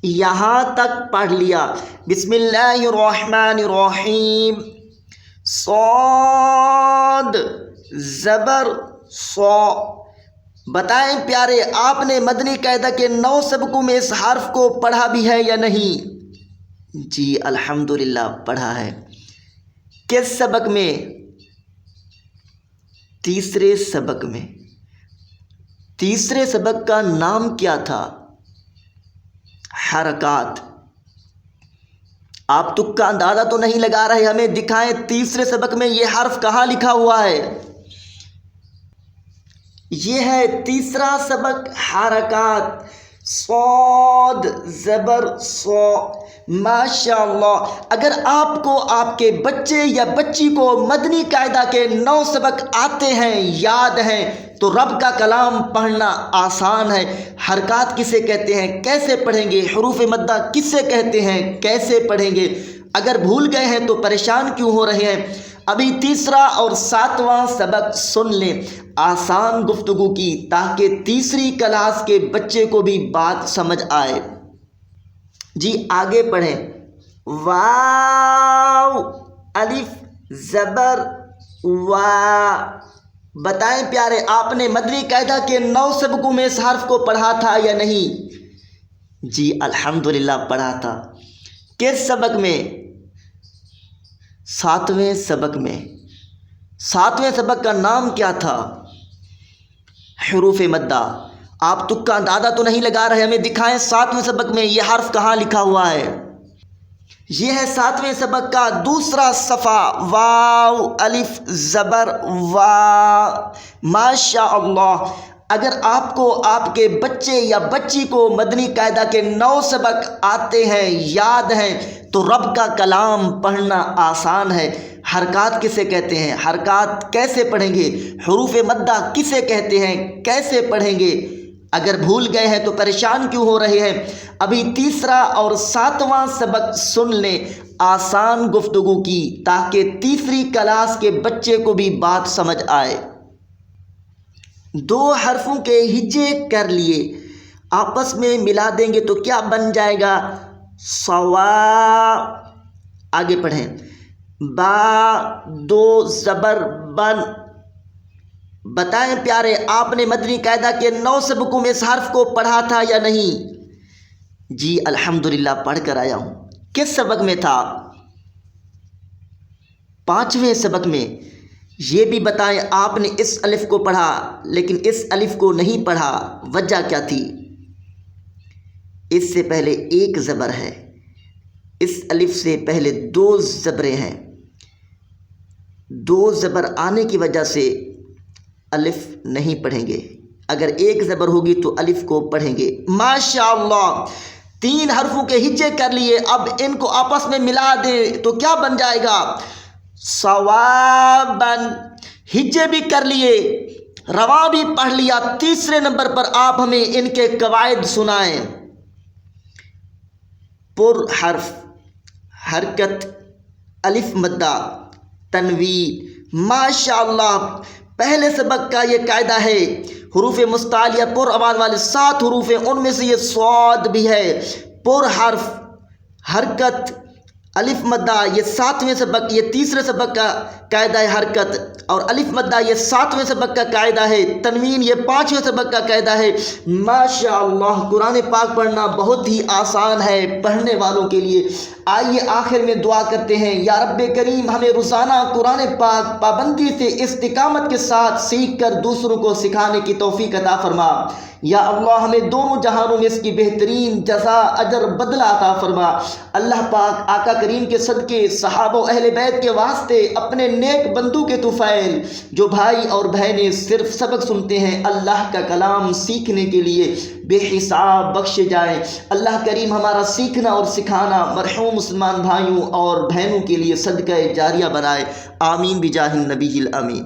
یہاں تک پڑھ لیا۔ بسم اللہ الرحمن الرحیم۔ صاد زبر صا۔ بتائیں پیارے، آپ نے مدنی قاعدہ کے 9 سبقوں میں اس حرف کو پڑھا بھی ہے یا نہیں؟ جی الحمدللہ پڑھا ہے۔ کس سبق میں؟ تیسرے سبق میں۔ تیسرے سبق کا نام کیا تھا؟ حرکات۔ آپ تکا اندازہ تو نہیں لگا رہے، ہمیں دکھائیں تیسرے سبق میں یہ حرف کہاں لکھا ہوا ہے؟ یہ ہے تیسرا سبق، حرکات۔ صاد زبر صا۔ ماشاء اللہ، اگر آپ کو آپ کے بچے یا بچی کو مدنی قاعدہ کے 9 سبق آتے ہیں، یاد ہیں، تو رب کا کلام پڑھنا آسان ہے۔ حرکات کسے کہتے ہیں، کیسے پڑھیں گے؟ حروف مدہ کسے کہتے ہیں، کیسے پڑھیں گے؟ اگر بھول گئے ہیں تو پریشان کیوں ہو رہے ہیں؟ ابھی تیسرا اور 7واں سبق سن لیں، آسان گفتگو کی، تاکہ تیسری کلاس کے بچے کو بھی بات سمجھ آئے۔ جی آگے پڑھیں۔ واو الف زبر وا۔ بتائیں پیارے، آپ نے مدنی قاعدہ کے 9 سبقوں میں اس حرف کو پڑھا تھا یا نہیں؟ جی الحمدللہ پڑھا تھا۔ کس سبق میں؟ 7ویں سبق میں۔ 7ویں سبق کا نام کیا تھا؟ حروف مدہ۔ آپ تکا اندازہ تو نہیں لگا رہے، ہمیں دکھائیں 7ویں سبق میں یہ حرف کہاں لکھا ہوا ہے؟ یہ ہے 7ویں سبق کا دوسرا صفحہ، واو الف زبر وا۔ ماشاء اللہ، اگر آپ کو آپ کے بچے یا بچی کو مدنی قاعدہ کے 9 سبق آتے ہیں، یاد ہیں، تو رب کا کلام پڑھنا آسان ہے۔ حرکات کسے کہتے ہیں، حرکات کیسے پڑھیں گے؟ حروف مدہ کسے کہتے ہیں، کیسے پڑھیں گے؟ اگر بھول گئے ہیں تو پریشان کیوں ہو رہے ہیں؟ ابھی تیسرا اور 7واں سبق سن لیں، آسان گفتگو کی، تاکہ تیسری کلاس کے بچے کو بھی بات سمجھ آئے۔ 2 حرفوں کے ہجے کر لیے، آپس میں ملا دیں گے تو کیا بن جائے گا؟ سوا۔ آگے پڑھیں۔ با 2 زبر بن۔ بتائیں پیارے، آپ نے مدنی قاعدہ کے 9 سبقوں میں اس حرف کو پڑھا تھا یا نہیں؟ جی الحمدللہ پڑھ کر آیا ہوں۔ کس سبق میں تھا؟ 5ویں سبق میں۔ یہ بھی بتائیں، آپ نے اس الف کو پڑھا لیکن اس الف کو نہیں پڑھا، وجہ کیا تھی؟ اس سے پہلے 1 زبر ہے، اس الف سے پہلے 2 زبریں ہیں، 2 زبر آنے کی وجہ سے الف نہیں پڑھیں گے۔ اگر 1 زبر ہوگی تو الف کو پڑھیں گے۔ ماشاءاللہ، 3 حرفوں کے ہجے کر لیے، اب ان کو آپس میں ملا دیں تو کیا بن جائے گا؟ ثوابن۔ ہجے بھی کر لیے، رواں بھی پڑھ لیا۔ تیسرے نمبر پر آپ ہمیں ان کے قواعد سنائیں۔ پر حرف، حرکت، الف مدہ، تنوین۔ ماشاءاللہ، پہلے سبق کا یہ قاعدہ ہے، حروف مستعلیہ پر آواز والے 7 حروف ہیں، ان میں سے یہ صاد بھی ہے۔ پر حرف، حرکت، الف مدہ، یہ 7ویں سبق، یہ تیسرے سبق کا قاعدہ ہے حرکت، اور الف مدہ یہ 7ویں سبق کا قاعدہ ہے، تنوین یہ 5ویں سبق کا قاعدہ ہے۔ ماشاءاللہ، قرآن پاک پڑھنا بہت ہی آسان ہے پڑھنے والوں کے لیے۔ آئیے آخر میں دعا کرتے ہیں، یا رب کریم ہمیں روزانہ قرآن پاک پابندی سے استقامت کے ساتھ سیکھ کر دوسروں کو سکھانے کی توفیق عطا فرما۔ یا اللہ ہمیں دونوں جہانوں میں اس کی بہترین جزا اجر بدلہ عطا فرما۔ اللہ پاک آقا کریم کے صدقے، صحابہ و اہل بیت کے واسطے، اپنے نیک بندوں کے طفیل جو بھائی اور بہنیں صرف سبق سنتے ہیں، اللہ کا کلام سیکھنے کے لیے بے حساب بخشے جائیں۔ اللہ کریم ہمارا سیکھنا اور سکھانا مرحوم مسلمان بھائیوں اور بہنوں کے لیے صدقہ جاریہ بنائے۔ آمین بجاہ النبی الامین۔